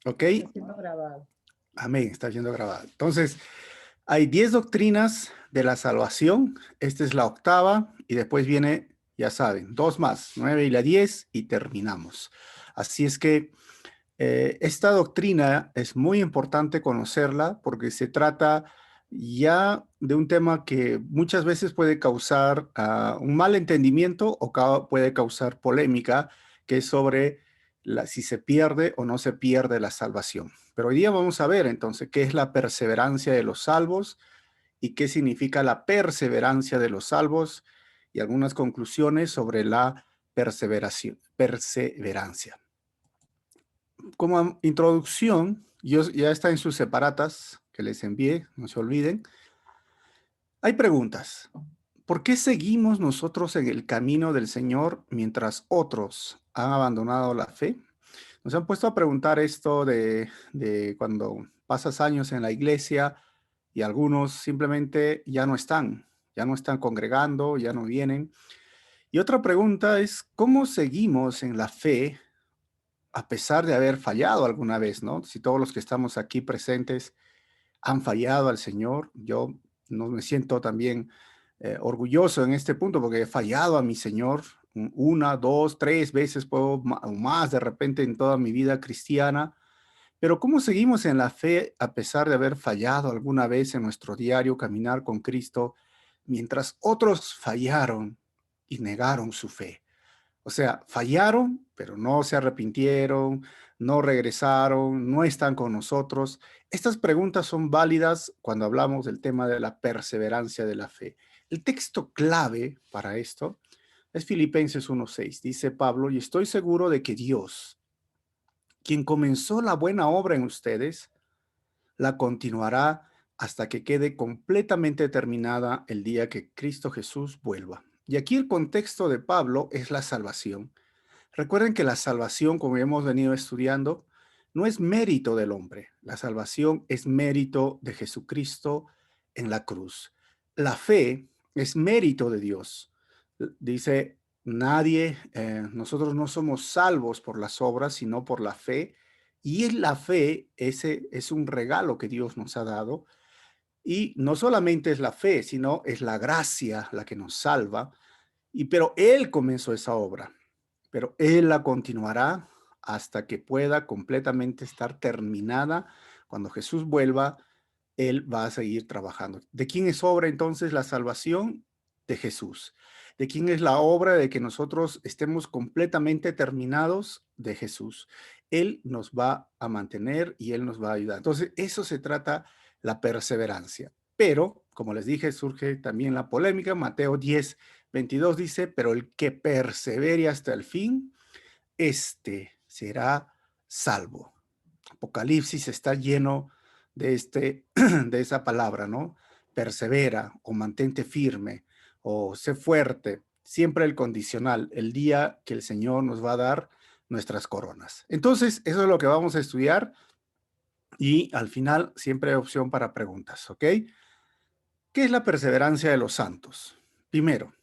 ¿Ok? Está siendo grabado. Amén, está siendo grabado. Entonces, hay 10 doctrinas de la salvación. Esta es la octava y después viene, ya saben, dos más, 9 y la 10 y terminamos. Así es que esta doctrina es muy importante conocerla porque se trata ya de un tema que muchas veces puede causar un mal entendimiento o puede causar polémica, que es sobre si se pierde o no se pierde la salvación. Pero hoy día vamos a ver entonces qué es la perseverancia de los salvos y qué significa la perseverancia de los salvos y algunas conclusiones sobre la perseverancia. Como introducción, ya está en sus separatas que les envié, no se olviden. Hay preguntas. ¿Por qué seguimos nosotros en el camino del Señor mientras otros han abandonado la fe? Nos han puesto a preguntar esto de cuando pasas años en la iglesia y algunos simplemente ya no están congregando, ya no vienen. Y otra pregunta es, ¿cómo seguimos en la fe a pesar de haber fallado alguna vez, ¿no? Si todos los que estamos aquí presentes han fallado al Señor, yo no me siento también orgulloso en este punto porque he fallado a mi Señor una, dos, tres veces, puedo o más de repente en toda mi vida cristiana. Pero ¿cómo seguimos en la fe a pesar de haber fallado alguna vez en nuestro diario caminar con Cristo, mientras otros fallaron y negaron su fe? O sea, fallaron, pero no se arrepintieron, no regresaron, no están con nosotros. Estas preguntas son válidas cuando hablamos del tema de la perseverancia de la fe. El texto clave para esto es Filipenses 1:6. Dice Pablo, y estoy seguro de que Dios, quien comenzó la buena obra en ustedes, la continuará hasta que quede completamente terminada el día que Cristo Jesús vuelva. Y aquí el contexto de Pablo es la salvación. Recuerden que la salvación, como hemos venido estudiando, no es mérito del hombre. La salvación es mérito de Jesucristo en la cruz. La fe es mérito de Dios. Dice, nosotros no somos salvos por las obras, sino por la fe. Y en la fe, ese es un regalo que Dios nos ha dado. Y no solamente es la fe, sino es la gracia la que nos salva. Pero Él comenzó esa obra, pero Él la continuará hasta que pueda completamente estar terminada. Cuando Jesús vuelva, Él va a seguir trabajando. ¿De quién es obra entonces la salvación? De Jesús. ¿De quién es la obra de que nosotros estemos completamente terminados? De Jesús. Él nos va a mantener y Él nos va a ayudar. Entonces, eso se trata la perseverancia. Pero, como les dije, surge también la polémica. Mateo 10:22 dice, pero el que persevere hasta el fin, este será salvo. Apocalipsis está lleno de esa palabra, ¿no? Persevera o mantente firme o sé fuerte. Siempre el condicional, el día que el Señor nos va a dar nuestras coronas. Entonces, eso es lo que vamos a estudiar y al final siempre hay opción para preguntas, ¿ok? ¿Qué es la perseverancia de los santos? Primero,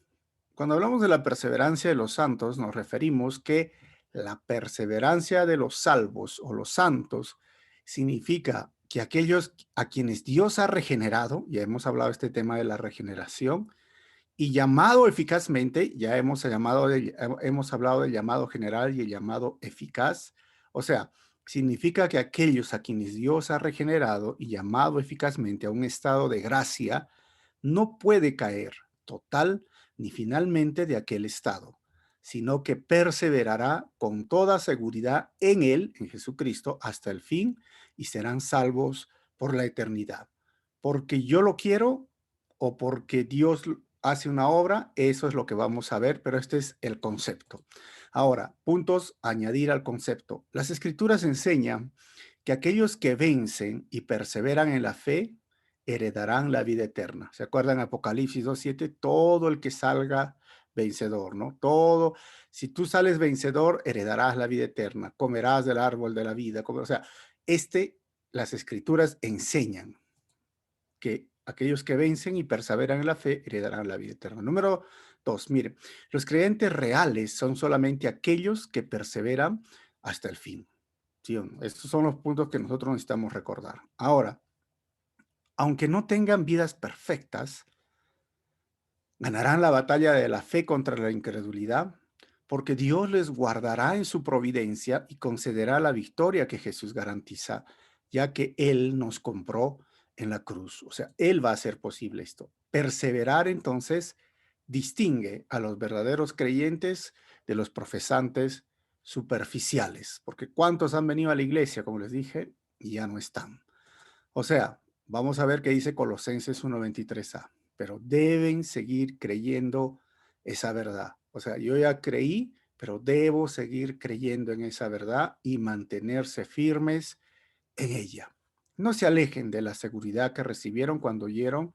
cuando hablamos de la perseverancia de los santos, nos referimos que la perseverancia de los salvos o los santos significa que aquellos a quienes Dios ha regenerado, ya hemos hablado de este tema de la regeneración, y llamado eficazmente, hemos hablado del llamado general y el llamado eficaz, o sea, significa que aquellos a quienes Dios ha regenerado y llamado eficazmente a un estado de gracia, no puede caer total ni finalmente de aquel estado, sino que perseverará con toda seguridad en Él, en Jesucristo, hasta el fin y serán salvos por la eternidad. Porque yo lo quiero o porque Dios hace una obra, eso es lo que vamos a ver, pero este es el concepto. Ahora, puntos a añadir al concepto. Las Escrituras enseñan que aquellos que vencen y perseveran en la fe heredarán la vida eterna. ¿Se acuerdan Apocalipsis 2:7? Todo el que salga vencedor, ¿no? Todo, si tú sales vencedor, heredarás la vida eterna, comerás del árbol de la vida. O sea, las escrituras enseñan que aquellos que vencen y perseveran en la fe heredarán la vida eterna. Número 2, mire, los creyentes reales son solamente aquellos que perseveran hasta el fin. ¿Sí o no? Estos son los puntos que nosotros necesitamos recordar. Ahora, aunque no tengan vidas perfectas, ganarán la batalla de la fe contra la incredulidad, porque Dios les guardará en su providencia y concederá la victoria que Jesús garantiza, ya que Él nos compró en la cruz. O sea, Él va a hacer posible esto. Perseverar entonces distingue a los verdaderos creyentes de los profesantes superficiales, porque ¿cuántos han venido a la iglesia, como les dije, y ya no están? O sea, vamos a ver qué dice Colosenses 1:23a, pero deben seguir creyendo esa verdad. O sea, yo ya creí, pero debo seguir creyendo en esa verdad y mantenerse firmes en ella. No se alejen de la seguridad que recibieron cuando oyeron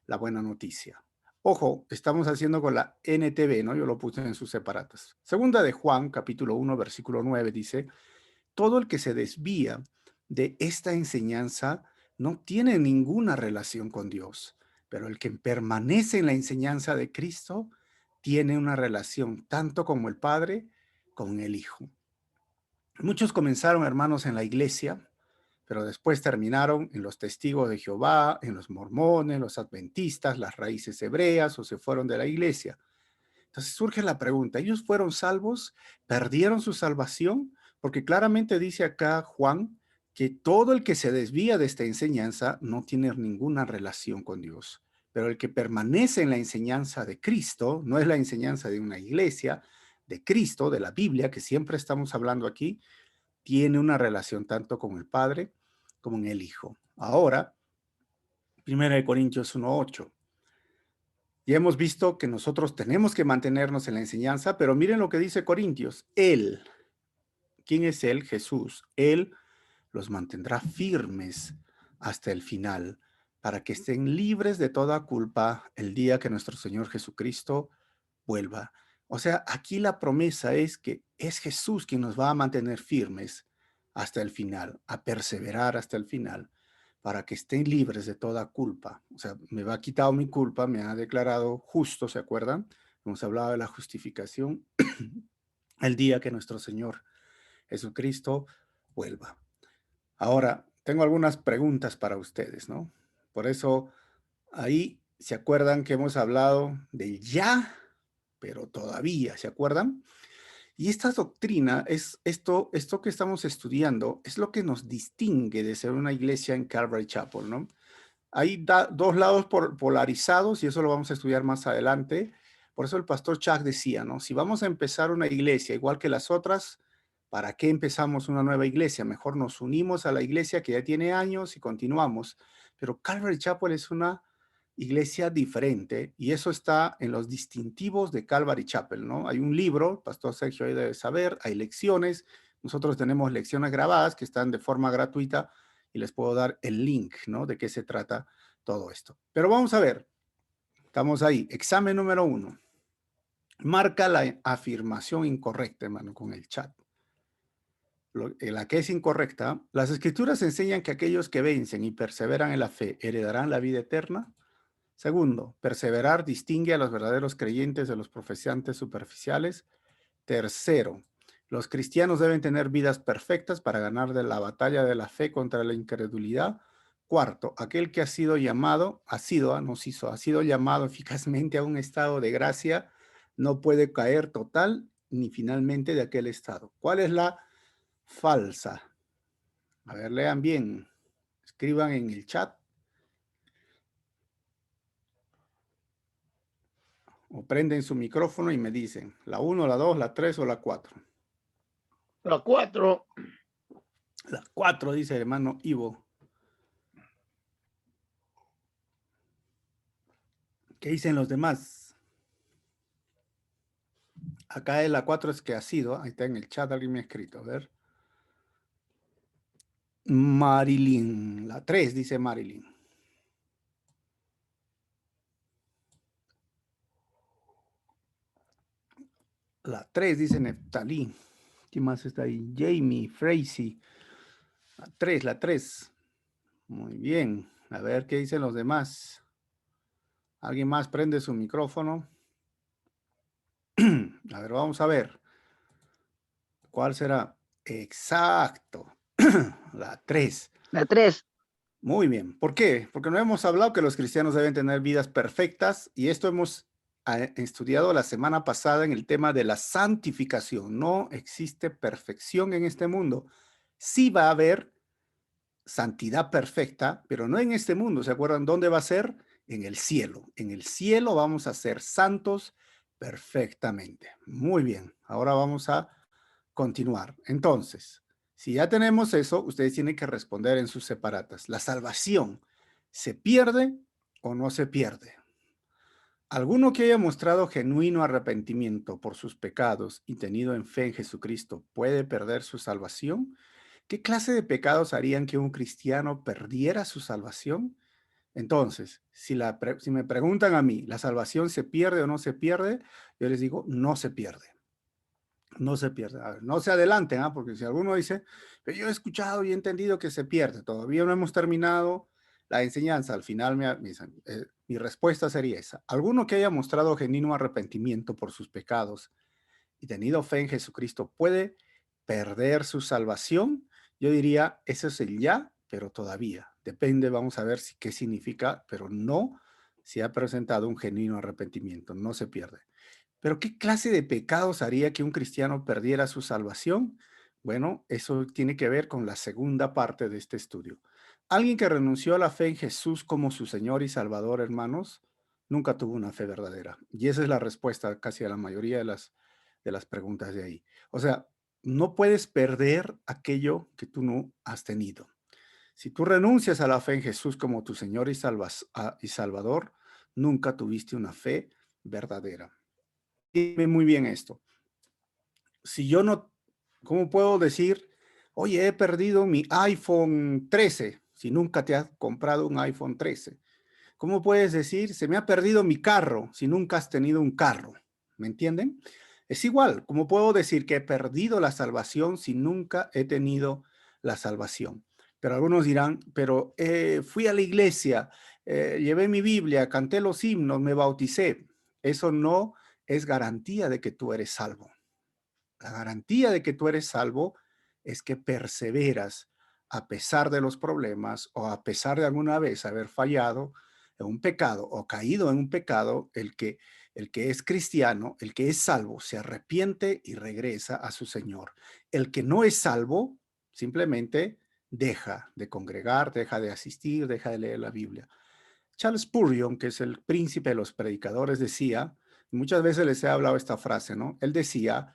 la buena noticia. Ojo, estamos haciendo con la NTV, ¿no? Yo lo puse en sus separatas. Segunda de Juan, capítulo 1, versículo 9, dice: todo el que se desvía de esta enseñanza no tiene ninguna relación con Dios, pero el que permanece en la enseñanza de Cristo tiene una relación tanto como el Padre con el Hijo. Muchos comenzaron, hermanos, en la iglesia, pero después terminaron en los testigos de Jehová, en los mormones, los adventistas, las raíces hebreas, o se fueron de la iglesia. Entonces surge la pregunta, ¿ellos fueron salvos? ¿Perdieron su salvación? Porque claramente dice acá Juan que todo el que se desvía de esta enseñanza no tiene ninguna relación con Dios. Pero el que permanece en la enseñanza de Cristo, no es la enseñanza de una iglesia, de Cristo, de la Biblia, que siempre estamos hablando aquí, tiene una relación tanto con el Padre como en el Hijo. Ahora, 1 Corintios 1:8. Ya hemos visto que nosotros tenemos que mantenernos en la enseñanza, pero miren lo que dice Corintios. Él, ¿quién es Él? Jesús. Él los mantendrá firmes hasta el final, para que estén libres de toda culpa el día que nuestro Señor Jesucristo vuelva. O sea, aquí la promesa es que es Jesús quien nos va a mantener firmes hasta el final, a perseverar hasta el final, para que estén libres de toda culpa. O sea, me ha quitado mi culpa, me ha declarado justo, ¿se acuerdan? Hemos hablado de la justificación el día que nuestro Señor Jesucristo vuelva. Ahora, tengo algunas preguntas para ustedes, ¿no? Por eso, ahí se acuerdan que hemos hablado del ya, pero todavía, ¿se acuerdan? Y esta doctrina es esto que estamos estudiando, es lo que nos distingue de ser una iglesia en Calvary Chapel, ¿no? Hay dos lados polarizados y eso lo vamos a estudiar más adelante. Por eso el pastor Chuck decía, ¿no? Si vamos a empezar una iglesia igual que las otras, ¿para qué empezamos una nueva iglesia? Mejor nos unimos a la iglesia que ya tiene años y continuamos. Pero Calvary Chapel es una iglesia diferente y eso está en los distintivos de Calvary Chapel, ¿no? Hay un libro, pastor Sergio ahí debe saber, hay lecciones. Nosotros tenemos lecciones grabadas que están de forma gratuita y les puedo dar el link, ¿no? De qué se trata todo esto. Pero vamos a ver, estamos ahí. Examen número 1. Marca la afirmación incorrecta, hermano, con el chat. La que es incorrecta, las escrituras enseñan que aquellos que vencen y perseveran en la fe heredarán la vida eterna. Segundo, perseverar distingue a los verdaderos creyentes de los profesantes superficiales. Tercero, los cristianos deben tener vidas perfectas para ganar de la batalla de la fe contra la incredulidad. Cuarto, aquel que ha sido llamado, ha sido llamado eficazmente a un estado de gracia, no puede caer total ni finalmente de aquel estado. ¿Cuál es la falsa? A ver, lean bien. Escriban en el chat o prenden su micrófono y me dicen la 1, la 2, la 3 o la 4. La 4. La 4 dice el hermano Ivo. ¿Qué dicen los demás? Acá es la 4 es que ha sido. Ahí está en el chat, alguien me ha escrito. A ver. Marilyn. La 3 dice Marilyn. La 3 dice Neftalí. ¿Quién más está ahí? Jamie, Frazy. La 3, la 3. Muy bien. A ver qué dicen los demás. ¿Alguien más prende su micrófono? A ver, vamos a ver. ¿Cuál será? Exacto. La 3. La 3. Muy bien. ¿Por qué? Porque no hemos hablado que los cristianos deben tener vidas perfectas y esto hemos estudiado la semana pasada en el tema de la santificación. No existe perfección en este mundo. Sí va a haber santidad perfecta, pero no en este mundo. ¿Se acuerdan dónde va a ser? En el cielo. En el cielo vamos a ser santos perfectamente. Muy bien. Ahora vamos a continuar. Entonces, si ya tenemos eso, ustedes tienen que responder en sus separatas. ¿La salvación se pierde o no se pierde? ¿Alguno que haya mostrado genuino arrepentimiento por sus pecados y tenido en fe en Jesucristo puede perder su salvación? ¿Qué clase de pecados harían que un cristiano perdiera su salvación? Entonces, si me preguntan a mí, ¿la salvación se pierde o no se pierde? Yo les digo, no se pierde. No se pierde. A ver, no se adelanten, porque si alguno dice, pero yo he escuchado y he entendido que se pierde, todavía no hemos terminado la enseñanza, al final mi respuesta sería esa. Alguno que haya mostrado genuino arrepentimiento por sus pecados y tenido fe en Jesucristo puede perder su salvación. Yo diría, ese es el ya, pero todavía. Depende, vamos a ver qué significa, pero no si ha presentado un genuino arrepentimiento, no se pierde. Pero ¿qué clase de pecados haría que un cristiano perdiera su salvación? Bueno, eso tiene que ver con la segunda parte de este estudio. Alguien que renunció a la fe en Jesús como su Señor y Salvador, hermanos, nunca tuvo una fe verdadera. Y esa es la respuesta casi a la mayoría de las preguntas de ahí. O sea, no puedes perder aquello que tú no has tenido. Si tú renuncias a la fe en Jesús como tu Señor y Salvador, nunca tuviste una fe verdadera. Dime muy bien esto. Si yo no, ¿cómo puedo decir, oye, he perdido mi iPhone 13, si nunca te has comprado un iPhone 13? ¿Cómo puedes decir, se me ha perdido mi carro, si nunca has tenido un carro? ¿Me entienden? Es igual, ¿cómo puedo decir que he perdido la salvación si nunca he tenido la salvación? Pero algunos dirán, pero fui a la iglesia, llevé mi Biblia, canté los himnos, me bauticé. Eso no es garantía de que tú eres salvo. La garantía de que tú eres salvo es que perseveras a pesar de los problemas o a pesar de alguna vez haber fallado en un pecado o caído en un pecado, el que es cristiano, el que es salvo, se arrepiente y regresa a su Señor. El que no es salvo simplemente deja de congregar, deja de asistir, deja de leer la Biblia. Charles Spurgeon, que es el príncipe de los predicadores, decía, muchas veces les he hablado esta frase, ¿no? Él decía,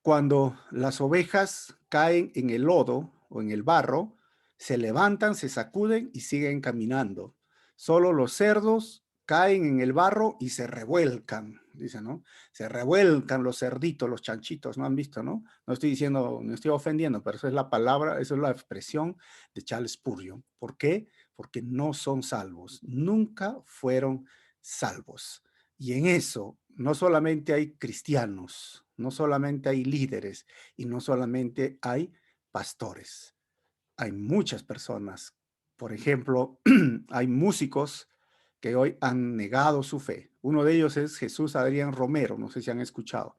cuando las ovejas caen en el lodo o en el barro, se levantan, se sacuden y siguen caminando. Solo los cerdos caen en el barro y se revuelcan, dice, ¿no? Se revuelcan los cerditos, los chanchitos, ¿no han visto, no? No estoy diciendo, no estoy ofendiendo, pero esa es la palabra, esa es la expresión de Charles Spurgeon. ¿Por qué? Porque no son salvos, nunca fueron salvos. Y en eso no solamente hay cristianos, no solamente hay líderes y no solamente hay pastores. Hay muchas personas. Por ejemplo, hay músicos que hoy han negado su fe. Uno de ellos es Jesús Adrián Romero, no sé si han escuchado.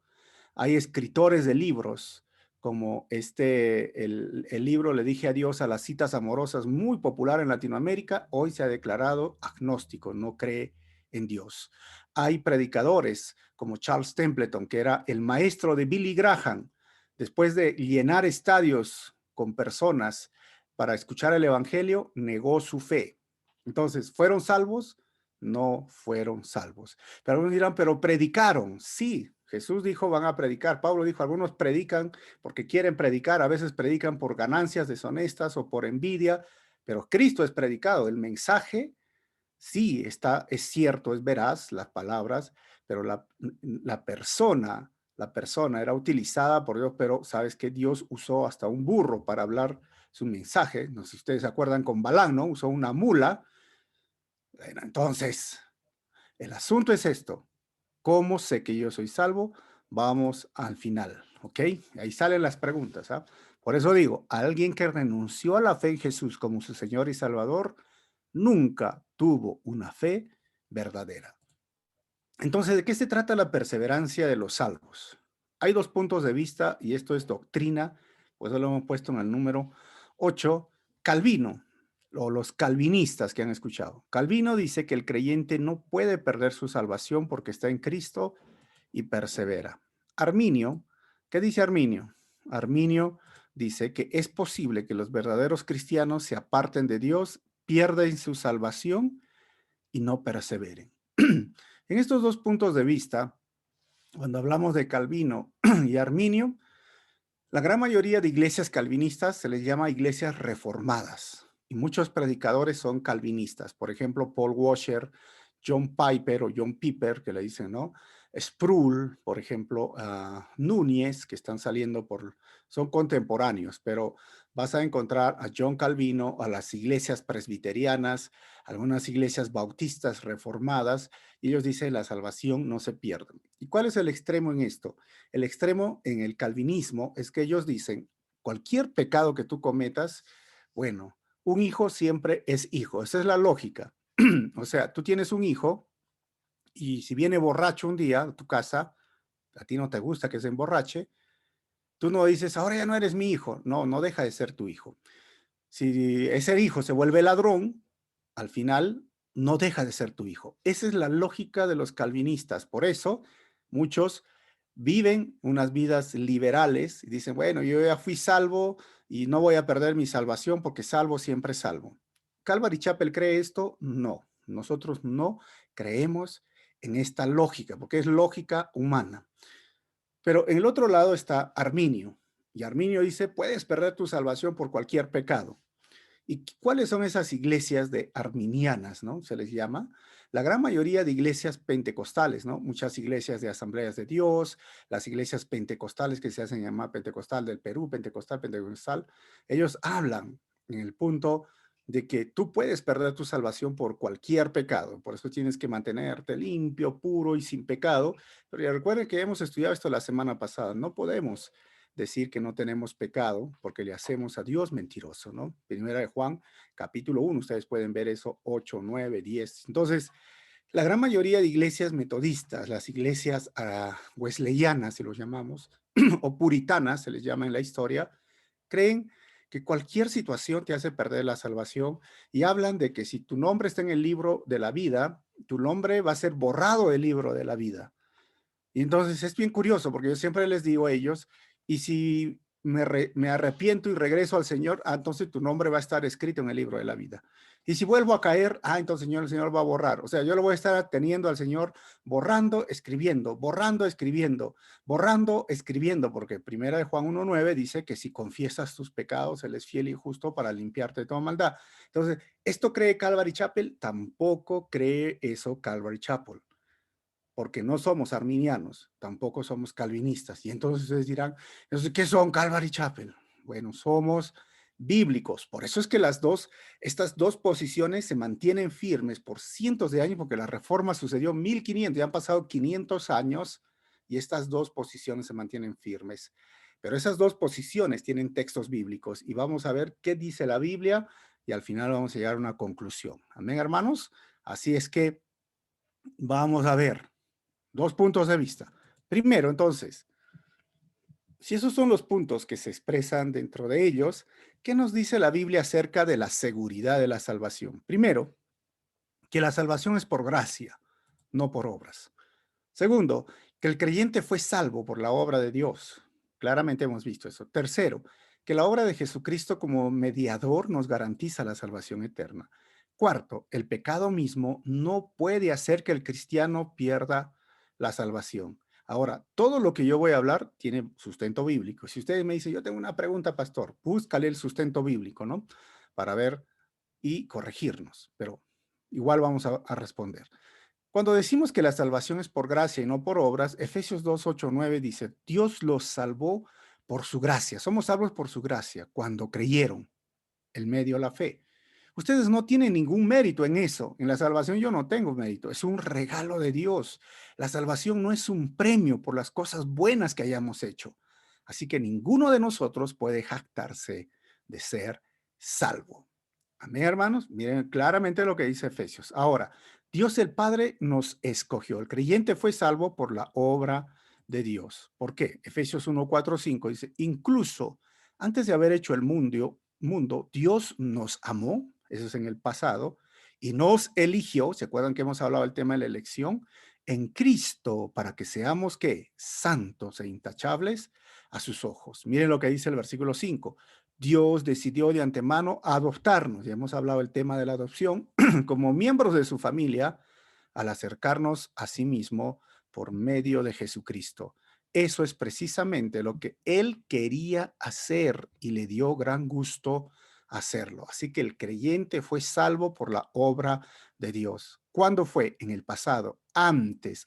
Hay escritores de libros como el libro Le dije adiós a las citas amorosas, muy popular en Latinoamérica, hoy se ha declarado agnóstico, no cree en Dios. Hay predicadores como Charles Templeton, que era el maestro de Billy Graham, después de llenar estadios con personas para escuchar el evangelio, negó su fe. Entonces, ¿fueron salvos? No fueron salvos. Pero algunos dirán, pero predicaron. Sí, Jesús dijo, van a predicar. Pablo dijo, algunos predican porque quieren predicar, a veces predican por ganancias deshonestas o por envidia, pero Cristo es predicado. El mensaje, sí, es cierto, es veraz, las palabras, pero la persona era utilizada por Dios, pero sabes que Dios usó hasta un burro para hablar su mensaje. No sé si ustedes se acuerdan con Balán, ¿no? Usó una mula. Bueno, entonces, el asunto es esto. ¿Cómo sé que yo soy salvo? Vamos al final, ¿ok? Ahí salen las preguntas, ¿ah? Por eso digo, alguien que renunció a la fe en Jesús como su Señor y Salvador, nunca tuvo una fe verdadera. Entonces, ¿de qué se trata la perseverancia de los salvos? Hay dos puntos de vista y esto es doctrina Pues eso lo hemos puesto en el número 8, Calvino, o los calvinistas que han escuchado. Calvino dice que el creyente no puede perder su salvación porque está en Cristo y persevera. Arminio, ¿qué dice Arminio? Arminio dice que es posible que los verdaderos cristianos se aparten de Dios, pierden su salvación y no perseveren. En estos dos puntos de vista, cuando hablamos de Calvino y Arminio, la gran mayoría de iglesias calvinistas se les llama iglesias reformadas y muchos predicadores son calvinistas. Por ejemplo, Paul Washer, John Piper o John Piper, que le dicen, ¿no? Sproul, por ejemplo, Núñez, que están saliendo son contemporáneos, pero vas a encontrar a John Calvino, a las iglesias presbiterianas, algunas iglesias bautistas reformadas, y ellos dicen la salvación no se pierde. ¿Y cuál es el extremo en esto? El extremo en el calvinismo es que ellos dicen, cualquier pecado que tú cometas, bueno, un hijo siempre es hijo. Esa es la lógica. O sea, tú tienes un hijo y si viene borracho un día a tu casa, a ti no te gusta que se emborrache, tú no dices, ahora ya no eres mi hijo. No, no deja de ser tu hijo. Si ese hijo se vuelve ladrón, al final no deja de ser tu hijo. Esa es la lógica de los calvinistas. Por eso muchos viven unas vidas liberales y dicen, bueno, yo ya fui salvo y no voy a perder mi salvación porque salvo siempre salvo. ¿Calvary Chapel cree esto? No. Nosotros no creemos en esta lógica, porque es lógica humana. Pero en el otro lado está Arminio. Y Arminio dice, puedes perder tu salvación por cualquier pecado. ¿Y cuáles son esas iglesias de arminianas, no? Se les llama. La gran mayoría de iglesias pentecostales, ¿no? Muchas iglesias de Asambleas de Dios, las iglesias pentecostales que se hacen llamar Pentecostal del Perú, Pentecostal, ellos hablan en el punto de que tú puedes perder tu salvación por cualquier pecado. Por eso tienes que mantenerte limpio, puro y sin pecado. Pero ya recuerden que hemos estudiado esto la semana pasada. No podemos decir que no tenemos pecado porque le hacemos a Dios mentiroso, ¿no? Primera de Juan, capítulo 1, ustedes pueden ver eso, 8, 9, 10. Entonces, la gran mayoría de iglesias metodistas, las iglesias wesleyanas, si los llamamos, o puritanas, se les llama en la historia, creen que cualquier situación te hace perder la salvación y hablan de que si tu nombre está en el libro de la vida, tu nombre va a ser borrado del libro de la vida. Y entonces es bien curioso porque yo siempre les digo a ellos, y si me arrepiento y regreso al Señor, entonces tu nombre va a estar escrito en el libro de la vida. Y si vuelvo a caer, entonces el Señor va a borrar. O sea, yo lo voy a estar teniendo al Señor borrando, escribiendo, borrando, escribiendo, borrando, escribiendo, porque primera de Juan 1:9 dice que si confiesas tus pecados, Él es fiel y justo para limpiarte de toda maldad. Entonces, ¿esto cree Calvary Chapel? Tampoco cree eso Calvary Chapel porque no somos arminianos, tampoco somos calvinistas. Y entonces ustedes dirán, entonces, ¿qué son Calvary Chapel? Bueno, somos bíblicos. Por eso es que estas dos posiciones se mantienen firmes por cientos de años, porque la reforma sucedió en 1500, ya han pasado 500 años y estas dos posiciones se mantienen firmes. Pero esas dos posiciones tienen textos bíblicos y vamos a ver qué dice la Biblia y al final vamos a llegar a una conclusión. Amén, hermanos. Así es que vamos a ver. Dos puntos de vista. Primero, entonces, si esos son los puntos que se expresan dentro de ellos, ¿qué nos dice la Biblia acerca de la seguridad de la salvación? Primero, que la salvación es por gracia, no por obras. Segundo, que el creyente fue salvo por la obra de Dios. Claramente hemos visto eso. Tercero, que la obra de Jesucristo como mediador nos garantiza la salvación eterna. Cuarto, el pecado mismo no puede hacer que el cristiano pierda la salvación. Ahora, todo lo que yo voy a hablar tiene sustento bíblico. Si ustedes me dicen, yo tengo una pregunta, pastor, búscale el sustento bíblico, ¿no? Para ver y corregirnos, pero igual vamos a responder. Cuando decimos que la salvación es por gracia y no por obras, Efesios 2, 8, 9 dice, Dios los salvó por su gracia. Somos salvos por su gracia cuando creyeron, el medio, la fe. Ustedes no tienen ningún mérito en eso. En la salvación yo no tengo mérito. Es un regalo de Dios. La salvación no es un premio por las cosas buenas que hayamos hecho. Así que ninguno de nosotros puede jactarse de ser salvo. Amén, hermanos. Miren claramente lo que dice Efesios. Ahora, Dios el Padre nos escogió. El creyente fue salvo por la obra de Dios. ¿Por qué? Efesios 1, 4, 5 dice, incluso Antes de haber hecho el mundo, Dios nos amó, eso es en el pasado, y nos eligió, ¿se acuerdan que hemos hablado del tema de la elección? En Cristo, para que seamos, ¿qué? Santos e intachables a sus ojos. Miren lo que dice el versículo 5. Dios decidió de antemano adoptarnos, ya hemos hablado del tema de la adopción, como miembros de su familia, al acercarnos a sí mismo por medio de Jesucristo. Eso es precisamente lo que él quería hacer y le dio gran gusto hacerlo. Así que el creyente fue salvo por la obra de Dios. ¿Cuándo fue? En el pasado, antes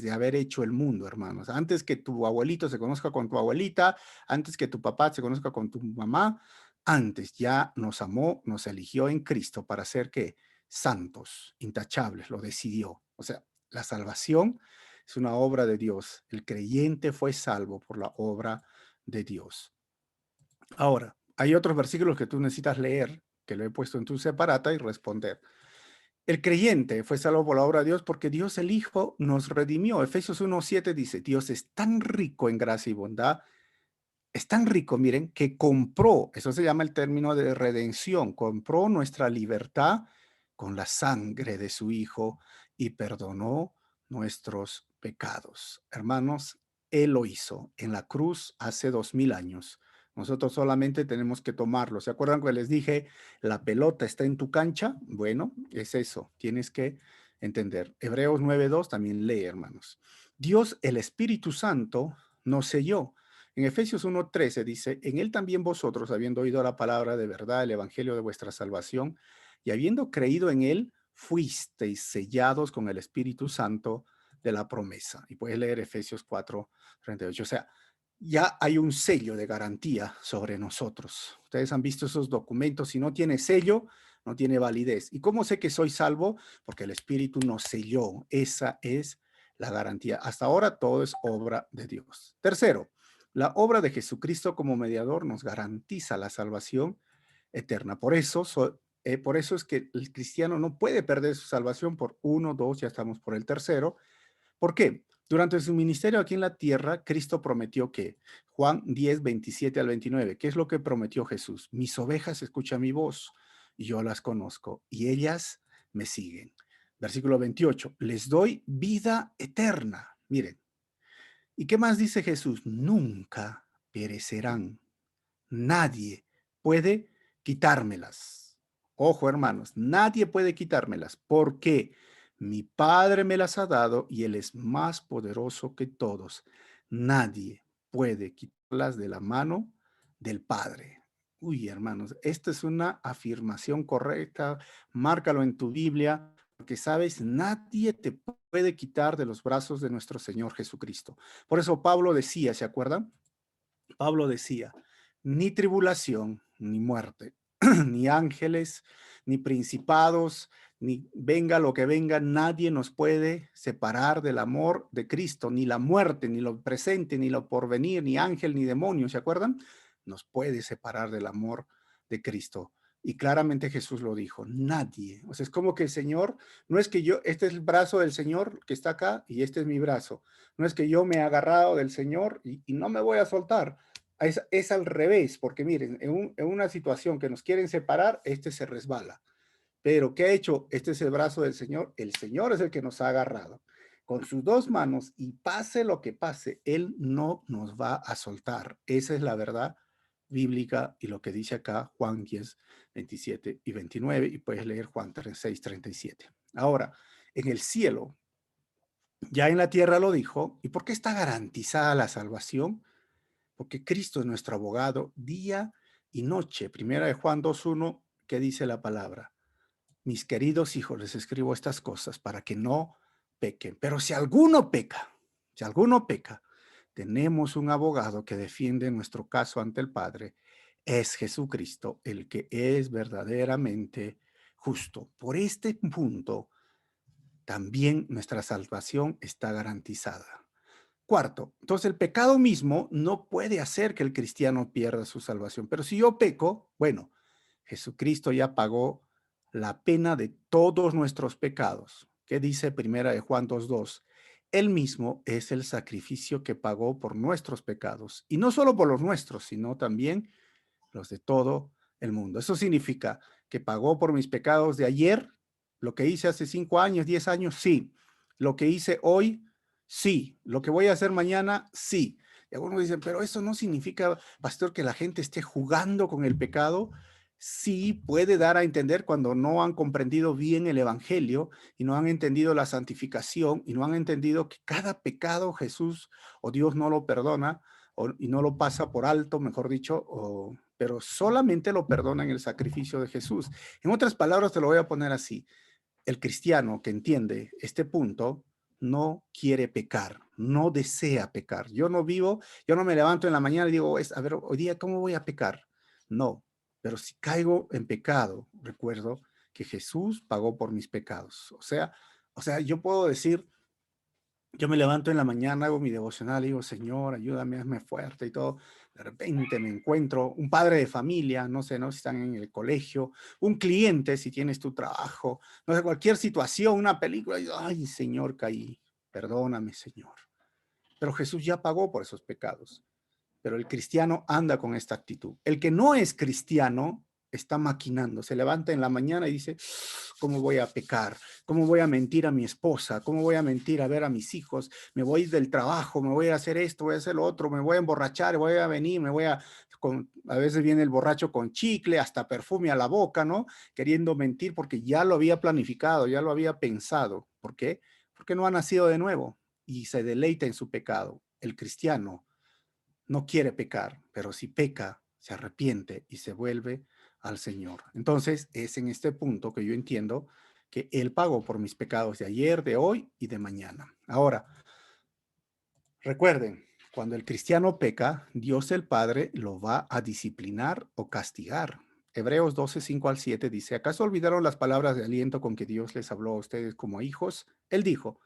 de haber hecho el mundo, hermanos. Antes que tu abuelito se conozca con tu abuelita, antes que tu papá se conozca con tu mamá, antes ya nos amó, nos eligió en Cristo para ser ¿qué? Santos, intachables, lo decidió. O sea, la salvación es una obra de Dios. El creyente fue salvo por la obra de Dios. Ahora, hay otros versículos que tú necesitas leer, que lo he puesto en tu separata y responder. El creyente fue salvo por la obra de Dios porque Dios el Hijo nos redimió. Efesios 1:7 dice, Dios es tan rico en gracia y bondad, es tan rico, miren, que compró, eso se llama el término de redención, compró nuestra libertad con la sangre de su Hijo y perdonó nuestros pecados. Hermanos, Él lo hizo en la cruz hace 2000 años. Nosotros solamente tenemos que tomarlo. ¿Se acuerdan que les dije, la pelota está en tu cancha? Bueno, es eso, tienes que entender. Hebreos 9:2 también lee, hermanos. Dios, el Espíritu Santo, nos selló. En Efesios 1:13 dice, en él también vosotros, habiendo oído la palabra de verdad, el evangelio de vuestra salvación, y habiendo creído en él, fuisteis sellados con el Espíritu Santo de la promesa. Y puedes leer Efesios 4:38. O sea, ya hay un sello de garantía sobre nosotros. Ustedes han visto esos documentos. Si no tiene sello, no tiene validez. ¿Y cómo sé que soy salvo? Porque el Espíritu nos selló. Esa es la garantía. Hasta ahora todo es obra de Dios. Tercero, la obra de Jesucristo como mediador nos garantiza la salvación eterna. Por eso es que el cristiano no puede perder su salvación por uno, dos, ya estamos por el tercero. ¿Por qué? Durante su ministerio aquí en la tierra, Cristo prometió que Juan 10:27 al 29, ¿qué es lo que prometió Jesús? Mis ovejas escuchan mi voz y yo las conozco y ellas me siguen. Versículo 28, les doy vida eterna. Miren, ¿y qué más dice Jesús? Nunca perecerán. Nadie puede quitármelas. Ojo, hermanos, nadie puede quitármelas porque mi Padre me las ha dado y Él es más poderoso que todos. Nadie puede quitarlas de la mano del Padre. Uy, hermanos, esta es una afirmación correcta. Márcalo en tu Biblia, porque sabes, nadie te puede quitar de los brazos de nuestro Señor Jesucristo. Por eso Pablo decía, ¿se acuerdan? Pablo decía, ni tribulación, ni muerte, ni ángeles, ni principados, ni venga lo que venga, nadie nos puede separar del amor de Cristo, ni la muerte, ni lo presente, ni lo porvenir, ni ángel, ni demonio, ¿se acuerdan? Nos puede separar del amor de Cristo. Y claramente Jesús lo dijo, nadie. O sea, es como que el Señor, no es que yo, este es el brazo del Señor que está acá y este es mi brazo. No es que yo me he agarrado del Señor y no me voy a soltar. Es al revés, porque miren, en una situación que nos quieren separar, este se resbala. Pero ¿qué ha hecho? Este es el brazo del Señor. El Señor es el que nos ha agarrado con sus dos manos y pase lo que pase, Él no nos va a soltar. Esa es la verdad bíblica y lo que dice acá Juan 10:27 y 29 y puedes leer Juan 6:37. Ahora, en el cielo, ya en la tierra lo dijo, ¿y por qué está garantizada la salvación? Porque Cristo es nuestro abogado día y noche. Primera de Juan 2:1, ¿qué dice la palabra? Mis queridos hijos, les escribo estas cosas para que no pequen. Pero si alguno peca, tenemos un abogado que defiende nuestro caso ante el Padre. Es Jesucristo, el que es verdaderamente justo. Por este punto, también nuestra salvación está garantizada. Cuarto, entonces el pecado mismo no puede hacer que el cristiano pierda su salvación. Pero si yo peco, bueno, Jesucristo ya pagó la pena de todos nuestros pecados. ¿Qué dice Primera de Juan 2:2? Él mismo es el sacrificio que pagó por nuestros pecados. Y no solo por los nuestros, sino también los de todo el mundo. Eso significa que pagó por mis pecados de ayer, lo que hice hace 5 años, 10 años, sí. Lo que hice hoy, sí. Lo que voy a hacer mañana, sí. Y algunos dicen, pero eso no significa, pastor, que la gente esté jugando con el pecado. Sí, puede dar a entender cuando no han comprendido bien el evangelio y no han entendido la santificación y no han entendido que cada pecado Jesús o Dios no lo perdona y no lo pasa por alto, mejor dicho, pero solamente lo perdona en el sacrificio de Jesús. En otras palabras, te lo voy a poner así. El cristiano que entiende este punto no quiere pecar, no desea pecar. Yo no me levanto en la mañana y digo, a ver, hoy día, ¿cómo voy a pecar? No, pero si caigo en pecado, recuerdo que Jesús pagó por mis pecados. O sea, yo puedo decir, yo me levanto en la mañana, hago mi devocional, y digo, Señor, ayúdame, hazme fuerte y todo. De repente me encuentro un padre de familia, no sé, no si están en el colegio, un cliente, si tienes tu trabajo, no sé, cualquier situación, una película, y digo, ay, Señor, caí, perdóname, Señor. Pero Jesús ya pagó por esos pecados. Pero el cristiano anda con esta actitud. El que no es cristiano está maquinando, se levanta en la mañana y dice, ¿cómo voy a pecar? ¿Cómo voy a mentir a mi esposa? ¿Cómo voy a mentir a ver a mis hijos? Me voy del trabajo, me voy a hacer esto, voy a hacer lo otro, me voy a emborrachar, voy a venir, a veces viene el borracho con chicle, hasta perfume a la boca, ¿no? Queriendo mentir porque ya lo había planificado, ya lo había pensado. ¿Por qué? Porque no ha nacido de nuevo y se deleita en su pecado. El cristiano no quiere pecar, pero si peca, se arrepiente y se vuelve al Señor. Entonces, es en este punto que yo entiendo que Él pagó por mis pecados de ayer, de hoy y de mañana. Ahora, recuerden, cuando el cristiano peca, Dios el Padre lo va a disciplinar o castigar. Hebreos 12, 5 al 7 dice, ¿acaso olvidaron las palabras de aliento con que Dios les habló a ustedes como a hijos? Él dijo,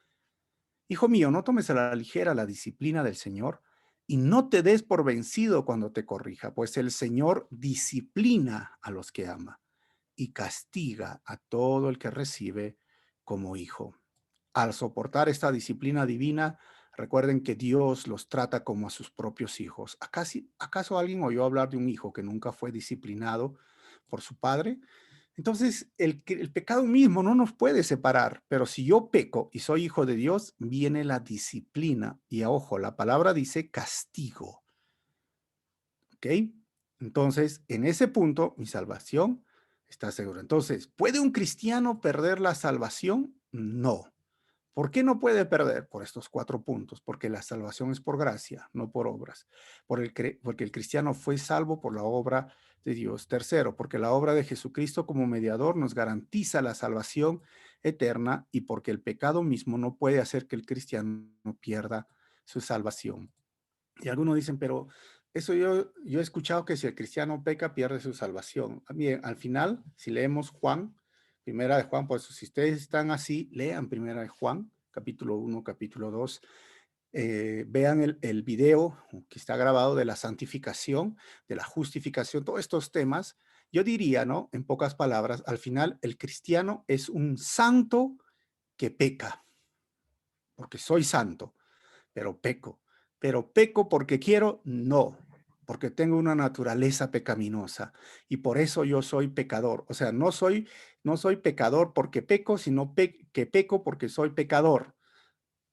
Hijo mío, no tomes a la ligera la disciplina del Señor y no te des por vencido cuando te corrija, pues el Señor disciplina a los que ama y castiga a todo el que recibe como hijo. Al soportar esta disciplina divina, recuerden que Dios los trata como a sus propios hijos. ¿Acaso alguien oyó hablar de un hijo que nunca fue disciplinado por su padre? Entonces, el pecado mismo no nos puede separar, pero si yo peco y soy hijo de Dios, viene la disciplina. Y ojo, la palabra dice castigo, ¿ok? Entonces, en ese punto, mi salvación está segura. Entonces, ¿puede un cristiano perder la salvación? No. ¿Por qué no puede perder? Por estos 4 puntos, porque la salvación es por gracia, no por obras, porque el cristiano fue salvo por la obra de Dios. Tercero, porque la obra de Jesucristo como mediador nos garantiza la salvación eterna y porque el pecado mismo no puede hacer que el cristiano pierda su salvación. Y algunos dicen, pero eso yo he escuchado que si el cristiano peca, pierde su salvación. Bien, al final, si leemos Juan, primera de Juan, pues si ustedes están así, lean primera de Juan, capítulo 1, capítulo 2, vean el video que está grabado de la santificación, de la justificación, todos estos temas. Yo diría, ¿no? En pocas palabras, al final el cristiano es un santo que peca, porque soy santo pero peco. Pero peco porque quiero, no, porque tengo una naturaleza pecaminosa y por eso yo soy pecador. O sea, no soy pecador porque peco, sino que peco porque soy pecador.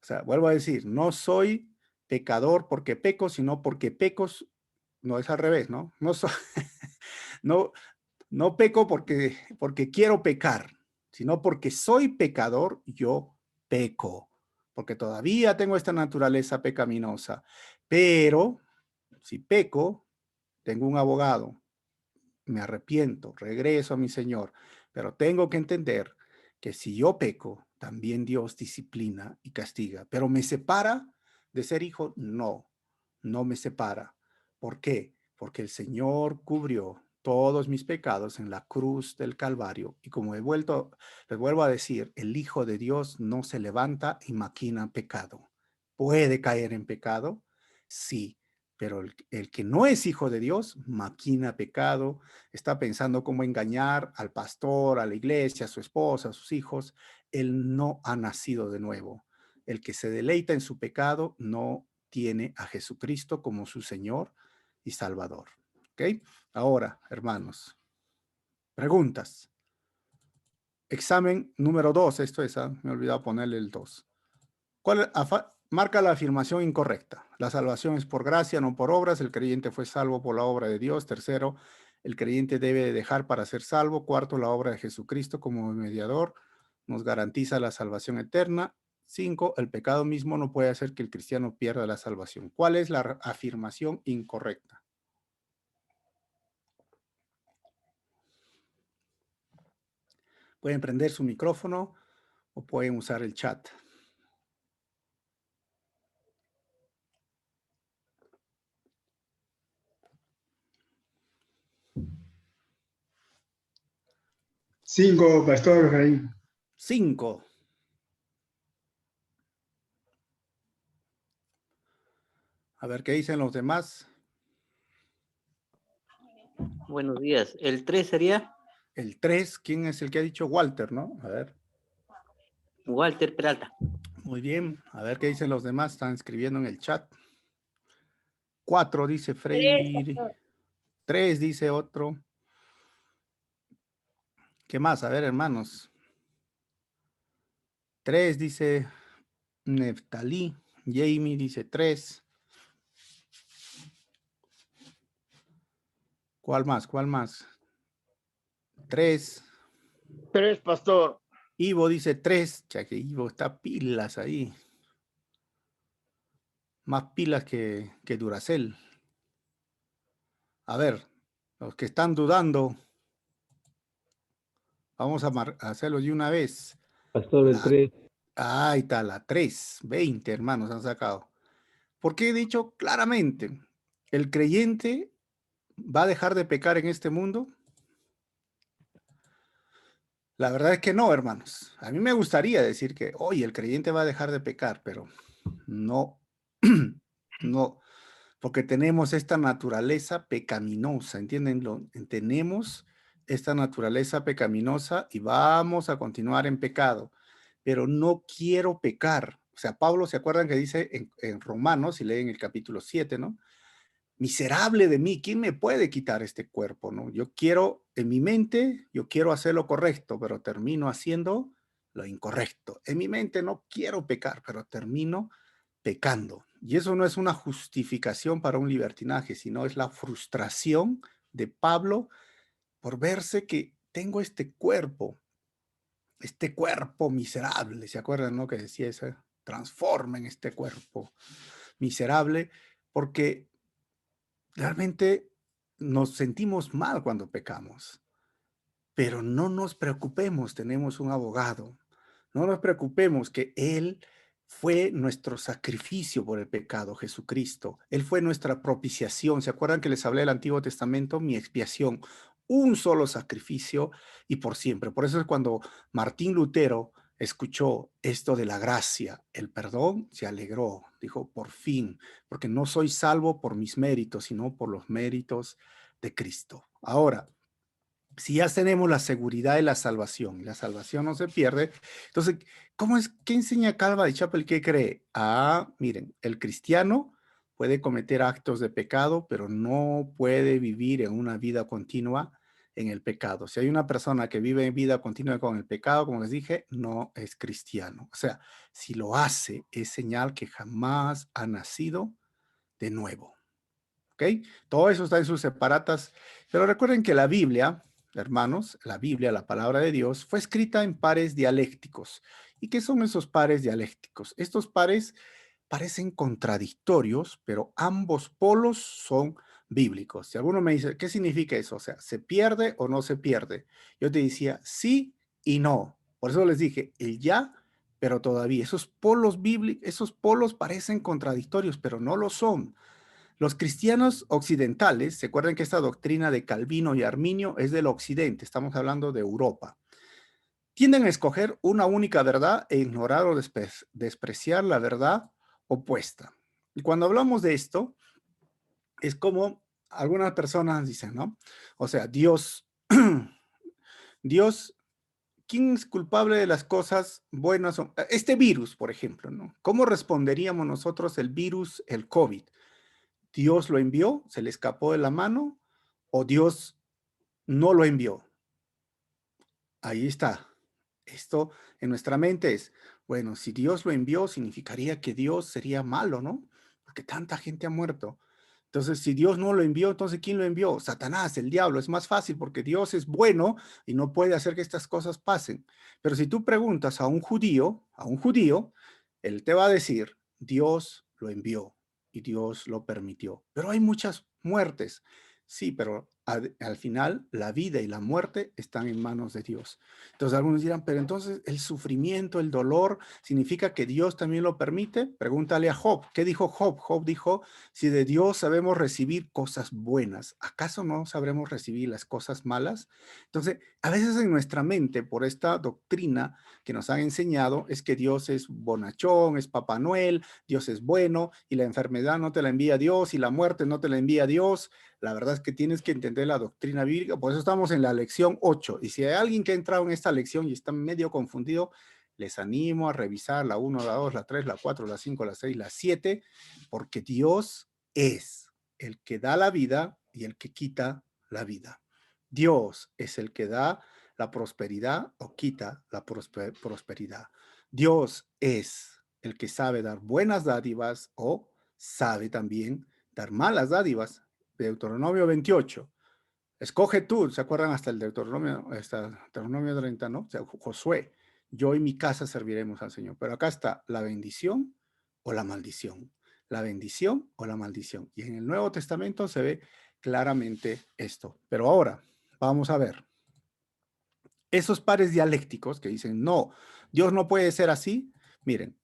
O sea, vuelvo a decir, no soy pecador porque peco, sino porque pecos, no es al revés, ¿no? No, no peco porque quiero pecar, sino porque soy pecador, yo peco, porque todavía tengo esta naturaleza pecaminosa. Pero si peco, tengo un abogado, me arrepiento, regreso a mi Señor, pero tengo que entender que si yo peco, también Dios disciplina y castiga, pero me separa de ser hijo, no, no me separa. ¿Por qué? Porque el Señor cubrió todos mis pecados en la cruz del Calvario y como les vuelvo a decir, el Hijo de Dios no se levanta y maquina pecado. ¿Puede caer en pecado? Sí, pero el que no es hijo de Dios maquina pecado, está pensando cómo engañar al pastor, a la iglesia, a su esposa, a sus hijos. Él no ha nacido de nuevo. El que se deleita en su pecado no tiene a Jesucristo como su Señor y Salvador. ¿Ok? ¿Ok? Ahora, hermanos, preguntas. Examen número 2, esto es, me he olvidado ponerle el 2. Marca la afirmación incorrecta. La salvación es por gracia, no por obras. El creyente fue salvo por la obra de Dios. Tercero, el creyente debe dejar para ser salvo. Cuarto, la obra de Jesucristo como mediador nos garantiza la salvación eterna. 5, el pecado mismo no puede hacer que el cristiano pierda la salvación. ¿Cuál es la afirmación incorrecta? Pueden prender su micrófono o pueden usar el chat. Cinco, Pastor Efraín. 5. A ver qué dicen los demás. Buenos días. ¿El 3 sería? El 3, ¿quién es el que ha dicho? Walter, ¿no? A ver. Walter Peralta. Muy bien. A ver qué dicen los demás. Están escribiendo en el chat. 4 dice Freire. 3 dice otro. ¿Qué más? A ver, hermanos. 3 dice Neftalí. Jamie dice 3. ¿Cuál más? ¿Cuál más? 3. 3, pastor. Ivo dice 3. Ya que Ivo está pilas ahí. Más pilas que Duracell. A ver, los que están dudando, vamos a hacerlo de una vez. Pastor, el 3. Ahí está, la 3. 20 hermanos han sacado. Porque he dicho claramente, el creyente va a dejar de pecar en este mundo. La verdad es que no, hermanos. A mí me gustaría decir que, oye, el creyente va a dejar de pecar, pero no, no, porque tenemos esta naturaleza pecaminosa, ¿entienden? Tenemos esta naturaleza pecaminosa y vamos a continuar en pecado, pero no quiero pecar. O sea, Pablo, ¿se acuerdan que dice en Romanos, si leen el capítulo 7, ¿no? Miserable de mí, ¿quién me puede quitar este cuerpo, no? Yo quiero, en mi mente, yo quiero hacer lo correcto, pero termino haciendo lo incorrecto. En mi mente no quiero pecar, pero termino pecando. Y eso no es una justificación para un libertinaje, sino es la frustración de Pablo por verse que tengo este cuerpo miserable. ¿Se acuerdan, no? Que decía eso, transformen este cuerpo miserable, porque realmente nos sentimos mal cuando pecamos, pero no nos preocupemos, tenemos un abogado. No nos preocupemos que Él fue nuestro sacrificio por el pecado, Jesucristo. Él fue nuestra propiciación. ¿Se acuerdan que les hablé del Antiguo Testamento? Mi expiación, un solo sacrificio y por siempre. Por eso es cuando Martín Lutero escuchó esto de la gracia, el perdón, se alegró. Dijo, por fin, porque no soy salvo por mis méritos, sino por los méritos de Cristo. Ahora, si ya tenemos la seguridad de la salvación, y la salvación no se pierde, entonces, ¿qué enseña Calva de Chapel? ¿Qué cree? Miren, el cristiano puede cometer actos de pecado, pero no puede vivir en una vida continua en el pecado. Si hay una persona que vive en vida continua con el pecado, como les dije, no es cristiano. O sea, si lo hace, es señal que jamás ha nacido de nuevo. ¿Ok? Todo eso está en sus separatas, pero recuerden que la Biblia, hermanos, la Biblia, la palabra de Dios, fue escrita en pares dialécticos. ¿Y qué son esos pares dialécticos? Estos pares parecen contradictorios, pero ambos polos son bíblicos. Si alguno me dice, ¿qué significa eso? O sea, ¿se pierde o no se pierde? Yo te decía, sí y no. Por eso les dije, el ya, pero todavía. Esos polos bíblicos, esos polos parecen contradictorios, pero no lo son. Los cristianos occidentales, se acuerdan que esta doctrina de Calvino y Arminio es del occidente, estamos hablando de Europa, tienden a escoger una única verdad e ignorar o despreciar la verdad opuesta. Y cuando hablamos de esto, es como algunas personas dicen, ¿no? O sea, Dios, Dios, ¿quién es culpable de las cosas buenas? Este virus, por ejemplo, ¿no? ¿Cómo responderíamos nosotros el virus, el COVID? ¿Dios lo envió? ¿Se le escapó de la mano? o Dios no lo envió. Ahí está. Esto en nuestra mente es, bueno, si Dios lo envió, significaría que Dios sería malo, ¿no? Porque tanta gente ha muerto. Entonces, si Dios no lo envió, entonces ¿quién lo envió? Satanás, el diablo. Es más fácil porque Dios es bueno y no puede hacer que estas cosas pasen. Pero si tú preguntas a un judío, él te va a decir, Dios lo envió y Dios lo permitió. Pero hay muchas muertes. Sí, pero al final la vida y la muerte están en manos de Dios. Entonces algunos dirán, pero entonces el sufrimiento, el dolor, ¿significa que Dios también lo permite? Pregúntale a Job. ¿Qué dijo Job? Job dijo, si de Dios sabemos recibir cosas buenas, ¿acaso no sabremos recibir las cosas malas? Entonces, a veces en nuestra mente, por esta doctrina que nos han enseñado, es que Dios es bonachón, es Papá Noel, Dios es bueno y la enfermedad no te la envía Dios y la muerte no te la envía Dios. La verdad es que tienes que entender la doctrina bíblica, por eso estamos en la lección 8. Y si hay alguien que ha entrado en esta lección y está medio confundido, les animo a revisar la 1, la 2, la 3, la 4, la 5, la 6, la 7, porque Dios es el que da la vida y el que quita la vida. Dios es el que da la prosperidad o quita la prosperidad. Dios es el que sabe dar buenas dádivas o sabe también dar malas dádivas. Deuteronomio 28. Escoge tú, ¿se acuerdan hasta el Deuteronomio 30, no? O sea, Josué, yo y mi casa serviremos al Señor. Pero acá está la bendición o la maldición. La bendición o la maldición. Y en el Nuevo Testamento se ve claramente esto. Pero ahora, vamos a ver. Esos pares dialécticos que dicen, no, Dios no puede ser así. Miren,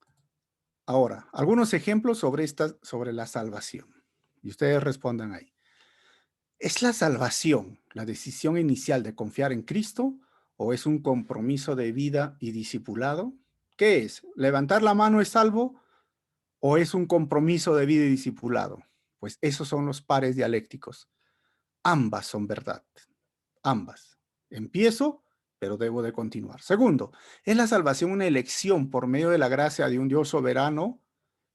ahora, algunos ejemplos sobre la salvación. Y ustedes respondan ahí. ¿Es la salvación la decisión inicial de confiar en Cristo o es un compromiso de vida y discipulado? ¿Qué es? ¿Levantar la mano es salvo o es un compromiso de vida y discipulado? Pues esos son los pares dialécticos. Ambas son verdad. Ambas. Empiezo, pero debo de continuar. Segundo, ¿es la salvación una elección por medio de la gracia de un Dios soberano?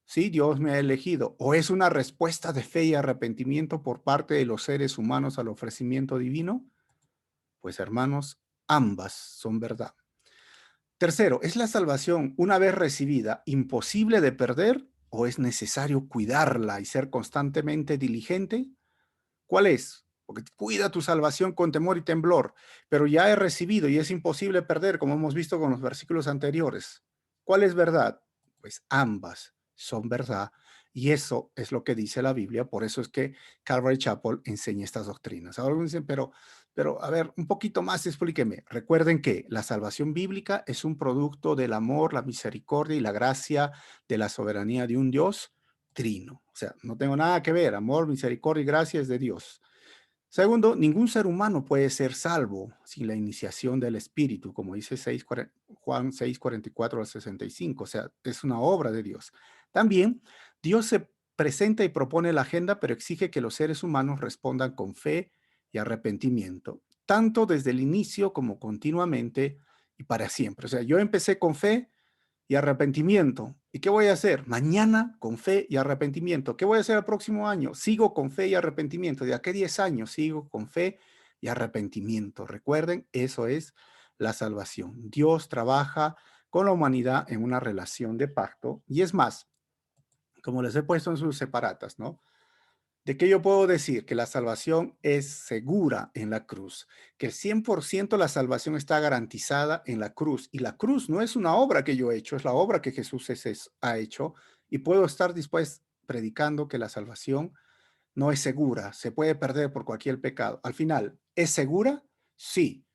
Sí, Dios me ha elegido. ¿O es una respuesta de fe y arrepentimiento por parte de los seres humanos al ofrecimiento divino? Pues hermanos, ambas son verdad. Tercero, ¿es la salvación una vez recibida imposible de perder o es necesario cuidarla y ser constantemente diligente? ¿Cuál es? Porque cuida tu salvación con temor y temblor, pero ya he recibido y es imposible perder, como hemos visto con los versículos anteriores. ¿Cuál es verdad? Pues ambas son verdad y eso es lo que dice la Biblia, por eso es que Calvary Chapel enseña estas doctrinas. Ahora dicen, pero a ver, un poquito más explíqueme. Recuerden que la salvación bíblica es un producto del amor, la misericordia y la gracia de la soberanía de un Dios trino. O sea, no tengo nada que ver. Amor, misericordia y gracia es de Dios. Segundo, ningún ser humano puede ser salvo sin la iniciación del Espíritu, como dice Juan 6, 44 al 65. O sea, es una obra de Dios. También, Dios se presenta y propone la agenda, pero exige que los seres humanos respondan con fe y arrepentimiento, tanto desde el inicio como continuamente y para siempre. O sea, yo empecé con fe y arrepentimiento. ¿Y qué voy a hacer? Mañana con fe y arrepentimiento. ¿Qué voy a hacer el próximo año? Sigo con fe y arrepentimiento. ¿De aquí a 10 años sigo con fe y arrepentimiento? Recuerden, eso es la salvación. Dios trabaja con la humanidad en una relación de pacto. Y es más, como les he puesto en sus separatas, ¿no? ¿De qué yo puedo decir? Que la salvación es segura en la cruz, que el 100% la salvación está garantizada en la cruz. Y la cruz no es una obra que yo he hecho, es la obra que Jesús ha hecho. Y puedo estar después predicando que la salvación no es segura, se puede perder por cualquier pecado. Al final, ¿es segura? Sí.